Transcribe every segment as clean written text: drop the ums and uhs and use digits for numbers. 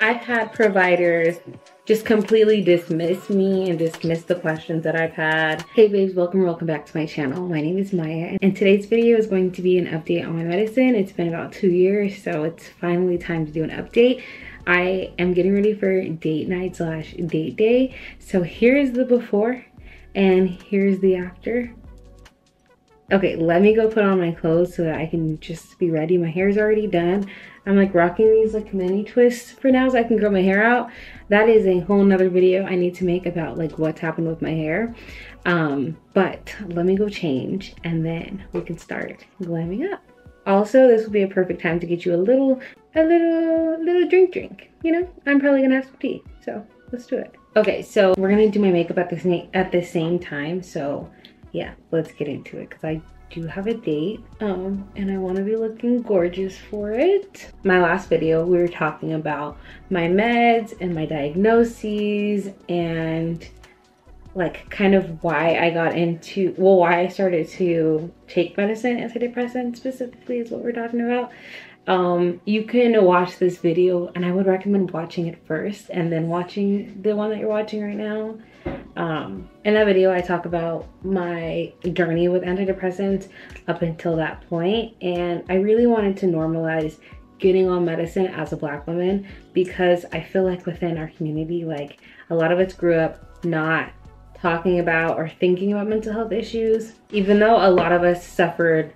I've had providers just completely dismiss me and dismiss the questions that I've had. Hey babes, welcome back to my channel. My name is Maya, and today's video is going to be an update on my medicine. It's been about 2 years, so it's finally time to do an update. I am getting ready for date night / date day. So here's the before and here's the after. Okay, let me go put on my clothes so that I can just be ready. My hair's already done. I'm like rocking these like mini twists for now so I can grow my hair out. That is a whole nother video I need to make about like what's happened with my hair. But let me go change and then we can start glamming up. Also, this will be a perfect time to get you a little drink. You know, I'm probably gonna have some tea, so let's do it. Okay, so we're gonna do my makeup at the same time. So yeah, let's get into it because I do have a date and I want to be looking gorgeous for it. My last video we were talking about my meds and my diagnoses and like kind of why I got into, well, why I started to take medicine, antidepressants specifically is what we're talking about. You can watch this video and I would recommend watching it first and then watching the one that you're watching right now. In that video I talk about my journey with antidepressants up until that point, and I really wanted to normalize getting on medicine as a Black woman because I feel like within our community, like a lot of us grew up not talking about or thinking about mental health issues, even though a lot of us suffered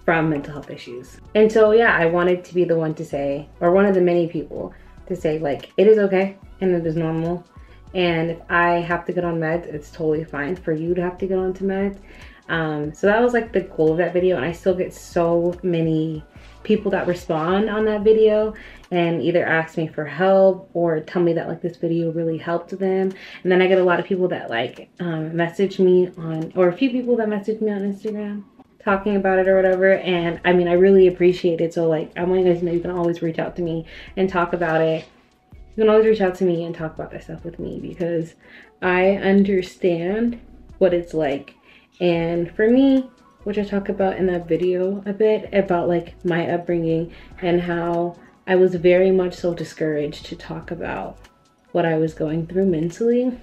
from mental health issues. And so yeah, I wanted to be the one to say, or one of the many people to say, like, it is okay and it is normal. And if I have to get on meds, it's totally fine for you to have to get onto meds. So that was like the goal of that video, and I still get so many people that respond on that video and either ask me for help or tell me that like this video really helped them. And then I get a lot of people that like message me on, or a few people that message me on Instagram talking about it or whatever. And I mean, I really appreciate it. So like, I want you guys to know you can always reach out to me and talk about it. You can always reach out to me and talk about that stuff with me because I understand what it's like. And for me, which I talk about in that video a bit about like my upbringing and how I was very much so discouraged to talk about what I was going through mentally.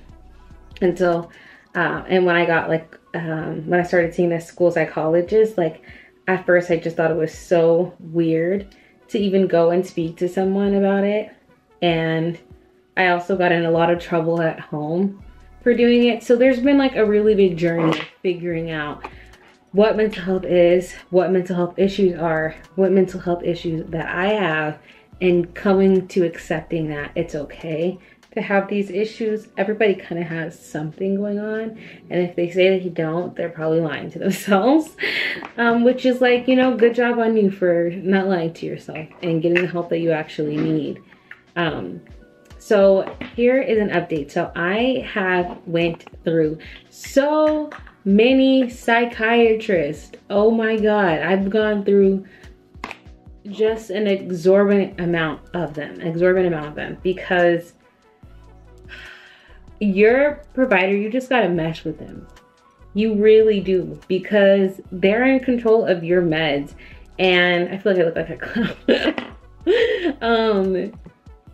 And so, and when I got like, when I started seeing this school psychologist, like at first I just thought it was so weird to even go and speak to someone about it. And I also got in a lot of trouble at home for doing it. So there's been like a really big journey figuring out what mental health is, what mental health issues are, what mental health issues that I have, and coming to accepting that it's okay to have these issues. Everybody kind of has something going on, and if they say that you don't, they're probably lying to themselves. Which is like, you know, good job on you for not lying to yourself and getting the help that you actually need. So here is an update. So I have went through so many psychiatrists. Oh my God, I've gone through just an exorbitant amount of them because your provider, you just gotta mesh with them. You really do, because they're in control of your meds. And I feel like I look like a clown.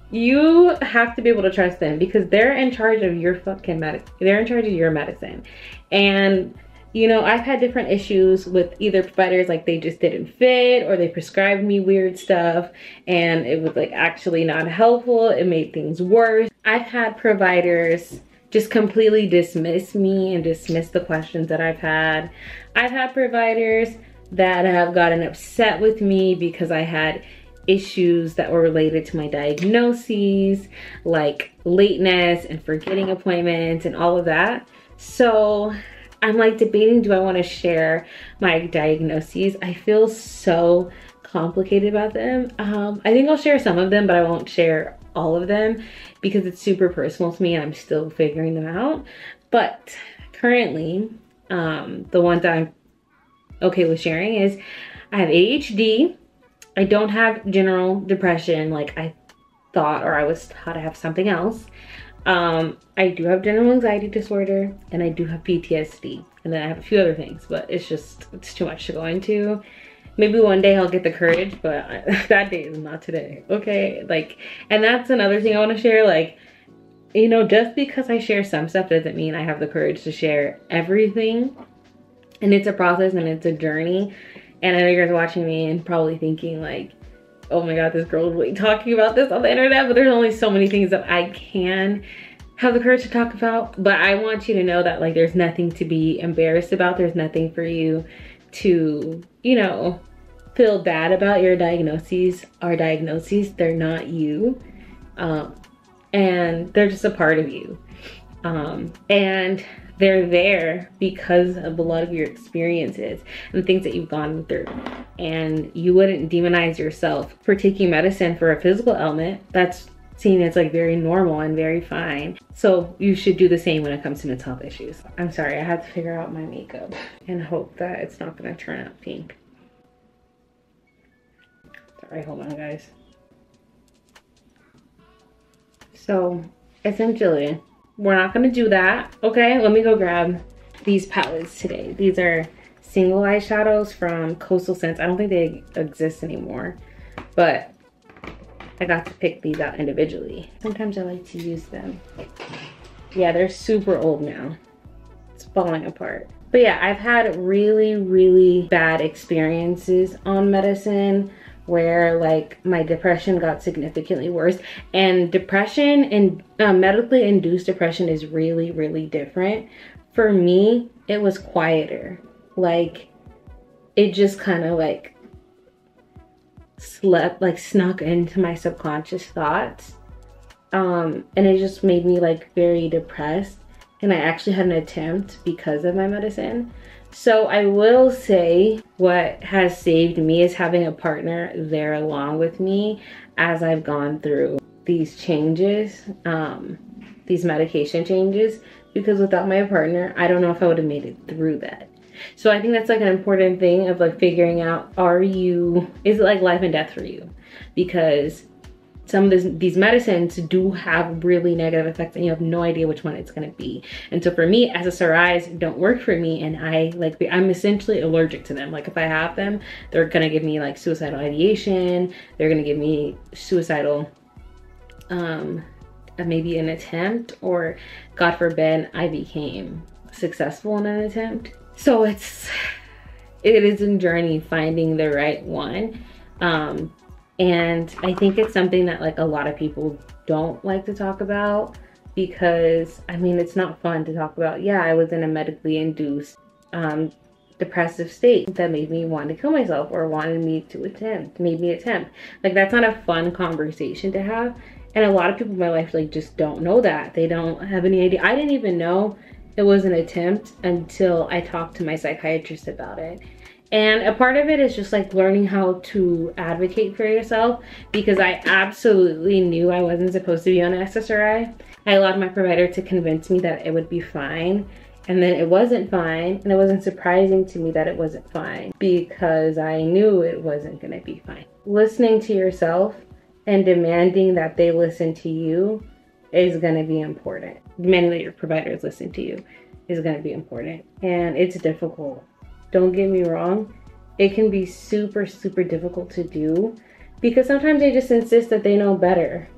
You have to be able to trust them because they're in charge of your they're in charge of your medicine. And you know, I've had different issues with either providers, like they just didn't fit or they prescribed me weird stuff and it was like actually not helpful. It made things worse. I've had providers just completely dismiss me and dismiss the questions that I've had. I've had providers that have gotten upset with me because I had issues that were related to my diagnoses, like lateness and forgetting appointments and all of that. So I'm like debating, do I want to share my diagnoses? I feel so complicated about them. I think I'll share some of them, but I won't share all of them because it's super personal to me and I'm still figuring them out. But currently, the ones that I'm okay with sharing is I have ADHD. I don't have general depression like I thought, or I was taught I have something else. I do have general anxiety disorder and I do have PTSD. And then I have a few other things, but it's too much to go into. maybe one day I'll get the courage, but that day is not today, okay? Like, and that's another thing I want to share. Like, you know, just because I share some stuff doesn't mean I have the courage to share everything. And it's a process and it's a journey. And I know you guys are watching me and probably thinking like, oh my God, this girl is really talking about this on the internet, but there's only so many things that I can have the courage to talk about. But I want you to know that like there's nothing to be embarrassed about. There's nothing for you to, you know, feel bad about. Your diagnoses are diagnoses. They're not you. And they're just a part of you. And they're there because of a lot of your experiences and the things that you've gone through. And you wouldn't demonize yourself for taking medicine for a physical ailment. That's seen as like very normal and very fine. So you should do the same when it comes to mental health issues. I'm sorry, I had to figure out my makeup and hope that it's not gonna turn out pink. Sorry, hold on guys. So essentially, we're not gonna do that, okay? Let me go grab these palettes today. These are single eyeshadows from Coastal Scents. I don't think they exist anymore, but I got to pick these out individually. Sometimes I like to use them. Yeah, they're super old now. It's falling apart. But yeah, I've had really, really bad experiences on medicine where like my depression got significantly worse. And depression and medically induced depression is really, really different. For me, it was quieter. Like it just kind of like snuck into my subconscious thoughts. And it just made me like very depressed. And I actually had an attempt because of my medicine. So I will say what has saved me is having a partner there along with me as I've gone through these changes, these medication changes, because without my partner, I don't know if I would have made it through that. So I think that's like an important thing of like figuring out, is it like life and death for you? Because some of these medicines do have really negative effects and you have no idea which one it's going to be. And so for me, as a psoriasis, don't work for me, and I'm essentially allergic to them. Like if I have them, they're going to give me like suicidal ideation. They're going to give me suicidal, maybe an attempt, or God forbid I became successful in an attempt. So it is a journey finding the right one. And I think it's something that like a lot of people don't like to talk about, because I mean, it's not fun to talk about. Yeah, I was in a medically induced depressive state that made me want to kill myself, or wanted me to attempt. Like that's not a fun conversation to have. And a lot of people in my life like just don't know that. They don't have any idea. I didn't even know it was an attempt until I talked to my psychiatrist about it. And a part of it is just like learning how to advocate for yourself, because I absolutely knew I wasn't supposed to be on SSRI. I allowed my provider to convince me that it would be fine, and then it wasn't fine, and it wasn't surprising to me that it wasn't fine, because I knew it wasn't gonna be fine. Listening to yourself and demanding that they listen to you is gonna be important. Demanding that your providers listen to you is gonna be important, and it's difficult. Don't get me wrong, it can be super, super difficult to do, because sometimes they just insist that they know better.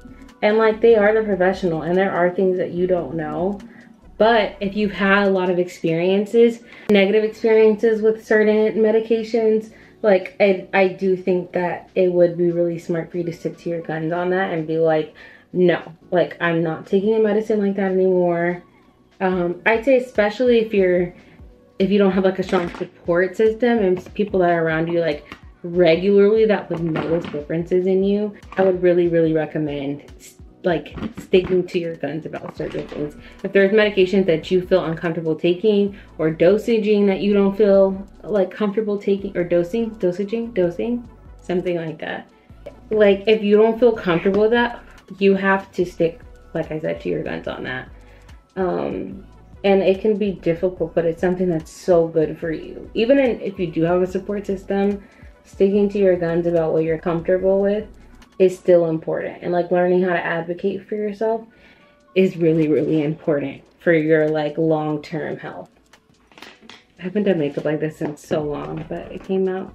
And like they are the professional, and there are things that you don't know. But if you've had a lot of experiences, negative experiences with certain medications, like I do think that it would be really smart for you to stick to your guns on that and be like, no, like I'm not taking a medicine like that anymore. I'd say especially if you don't have like a strong support system and people that are around you like regularly that would notice differences in you, I would really, really recommend like sticking to your guns about certain things. If there's medications that you feel uncomfortable taking, or dosaging that you don't feel like comfortable taking, or dosing, something like that. Like if you don't feel comfortable with that, you have to stick, like I said, to your guns on that. And it can be difficult, but it's something that's so good for you. Even if you do have a support system, sticking to your guns about what you're comfortable with is still important. And like learning how to advocate for yourself is really, really important for your like long-term health. I haven't done makeup like this in so long, but it came out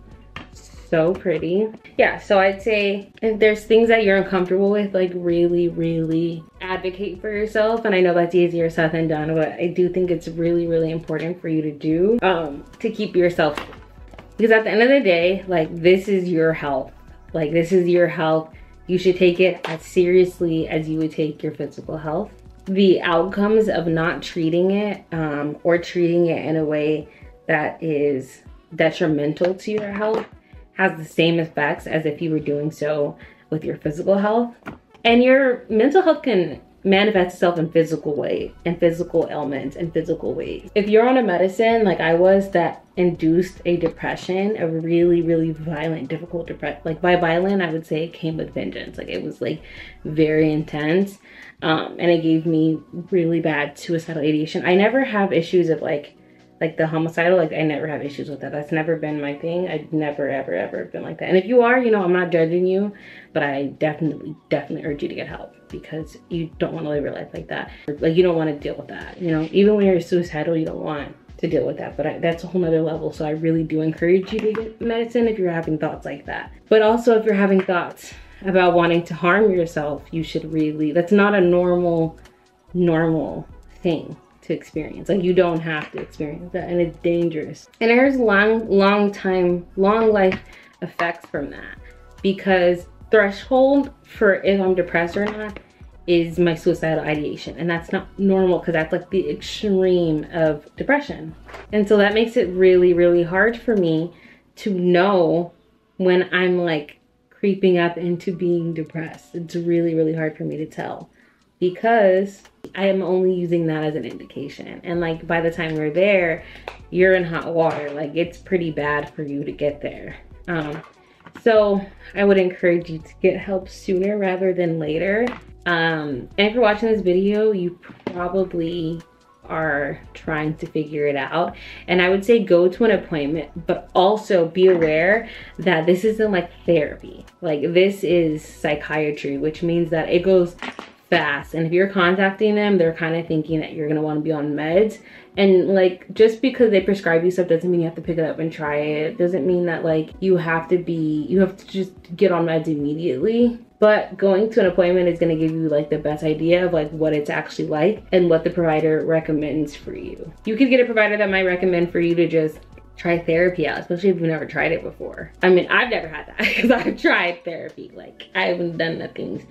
so pretty. Yeah, so I'd say if there's things that you're uncomfortable with, like really advocate for yourself. And I know that's easier said than done, but I do think it's really important for you to do to keep yourself, because at the end of the day, like, this is your health. Like, this is your health. You should take it as seriously as you would take your physical health. The outcomes of not treating it or treating it in a way that is detrimental to your health has the same effects as if you were doing so with your physical health. And your mental health can manifest itself in physical way, and physical ailments and physical ways. If you're on a medicine like I was that induced a depression, a really violent, difficult depression, like by violent, I would say it came with vengeance. Like, it was like very intense. And it gave me really bad suicidal ideation. I never have issues of like the homicidal, like I never have issues with that. That's never been my thing. I've never ever been like that. And if you are, you know, I'm not judging you, but I definitely urge you to get help, because you don't want to live your life like that. Like, you don't want to deal with that, you know. Even when you're suicidal, you don't want to deal with that, but that's a whole nother level. So I really do encourage you to get medicine if you're having thoughts like that. But also, if you're having thoughts about wanting to harm yourself, you should really, that's not a normal thing to experience. Like, you don't have to experience that, and it's dangerous. And there's long life effects from that, because threshold for if I'm depressed or not is my suicidal ideation, and that's not normal, because that's like the extreme of depression. And so that makes it really hard for me to know when I'm like creeping up into being depressed. It's really hard for me to tell, because I am only using that as an indication. And like, by the time we're there, you're in hot water. Like, it's pretty bad for you to get there. So I would encourage you to get help sooner rather than later. And if you're watching this video, you probably are trying to figure it out. And I would say go to an appointment, but also be aware that this isn't like therapy. Like, this is psychiatry, which means that it goes fast. And if you're contacting them, they're kind of thinking that you're going to want to be on meds. And like, just because they prescribe you stuff doesn't mean you have to pick it up and try it. Doesn't mean that like you have to just get on meds immediately. But going to an appointment is going to give you like the best idea of like what it's actually like and what the provider recommends for you. You could get a provider that might recommend for you to just try therapy out, especially if you've never tried it before. I mean, I've never had that, because I've tried therapy. Like, I haven't done nothing.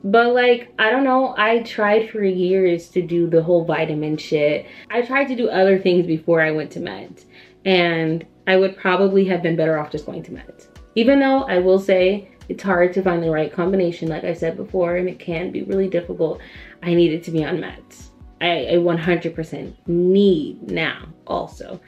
But like, I don't know, I tried for years to do the whole vitamin shit. I tried to do other things before I went to meds, and I would probably have been better off just going to meds. Even though I will say it's hard to find the right combination, like I said before, and it can be really difficult. I needed to be on meds. I 100% need now also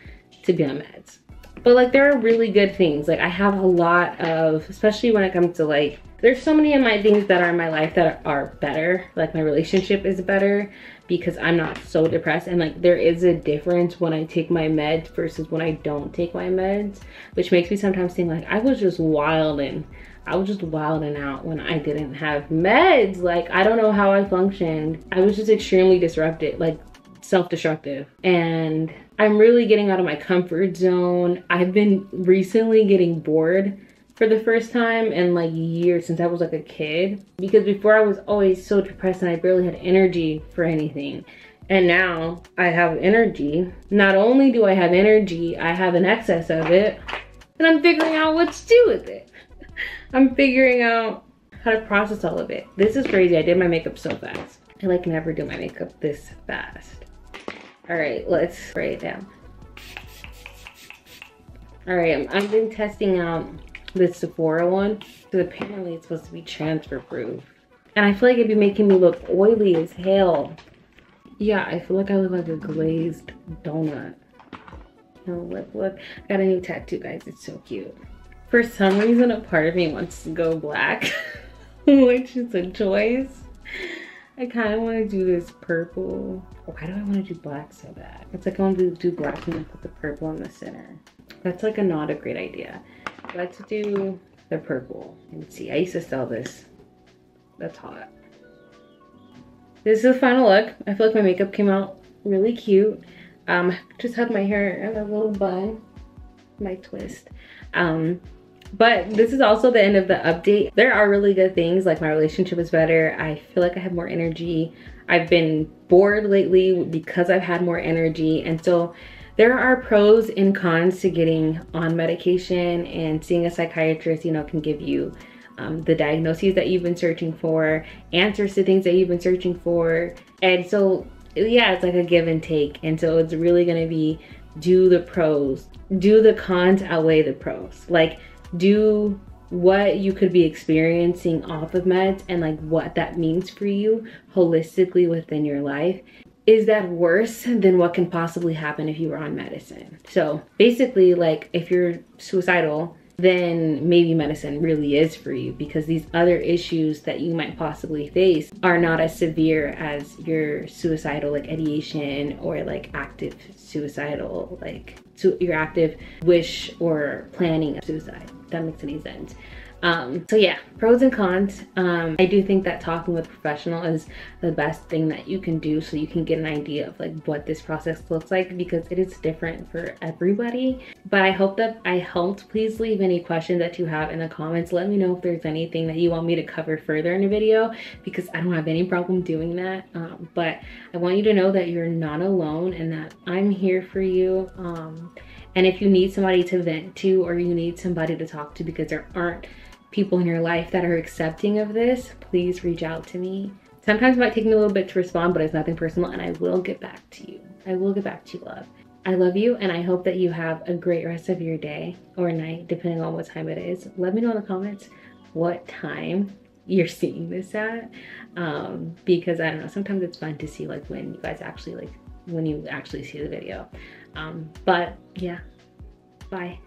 to be on meds. But like, there are really good things. Like, I have a lot of, especially when it comes to like, there's so many of my things that are in my life that are better. Like, my relationship is better because I'm not so depressed. And like, there is a difference when I take my meds versus when I don't take my meds, which makes me sometimes think like, I was just wilding out when I didn't have meds. Like, I don't know how I functioned. I was just extremely disrupted, like self-destructive. And I'm really getting out of my comfort zone. I've been recently getting bored for the first time in like years, since I was like a kid, because before I was always so depressed and I barely had energy for anything. And now I have energy. Not only do I have energy, I have an excess of it, and I'm figuring out what to do with it. I'm figuring out how to process all of it. This is crazy. I did my makeup so fast. I like never do my makeup this fast. All right, let's write it down. All right, I've been testing out this Sephora one, because apparently it's supposed to be transfer proof. And I feel like it'd be making me look oily as hell. Yeah, I feel like I look like a glazed donut. No, look. I got a new tattoo, guys. It's so cute. For some reason, a part of me wants to go black, which is a choice. I kind of want to do this purple. Why do I want to do black so bad? It's like I want to do black and then put the purple in the center. That's like not a great idea. Let's do the purple. Let's see, I used to sell this. That's hot. This is the final look. I feel like my makeup came out really cute. Just had my hair in a little bun. my twist. But this is also the end of the update. There are really good things, like my relationship is better. I feel like I have more energy. I've been bored lately because I've had more energy. And so there are pros and cons to getting on medication, and seeing a psychiatrist, you know, can give you the diagnoses that you've been searching for, answers to things that you've been searching for. And so, yeah, it's like a give and take. And so it's really gonna be, do the pros, do the cons outweigh the pros? Like, do what you could be experiencing off of meds and like what that means for you holistically within your life. Is that worse than what can possibly happen if you were on medicine? So basically, like, if you're suicidal, then maybe medicine really is for you, because these other issues that you might possibly face are not as severe as your suicidal, like, ideation or like active suicidal, like your active wish or planning of suicide, if that makes any sense. So yeah, pros and cons. I do think that talking with a professional is the best thing that you can do, so you can get an idea of like what this process looks like, because it is different for everybody. But I hope that I helped. Please leave any questions that you have in the comments. Let me know if there's anything that you want me to cover further in a video, because I don't have any problem doing that. But I want you to know that you're not alone and that I'm here for you. And if you need somebody to vent to, or you need somebody to talk to because there aren't people in your life that are accepting of this, please reach out to me. Sometimes it might take me a little bit to respond, but it's nothing personal, and I will get back to you. I will get back to you, love. I love you, and I hope that you have a great rest of your day or night, depending on what time it is. Let me know in the comments what time you're seeing this at, because I don't know, sometimes it's fun to see like when you guys actually, like, when you actually see the video. But yeah, bye.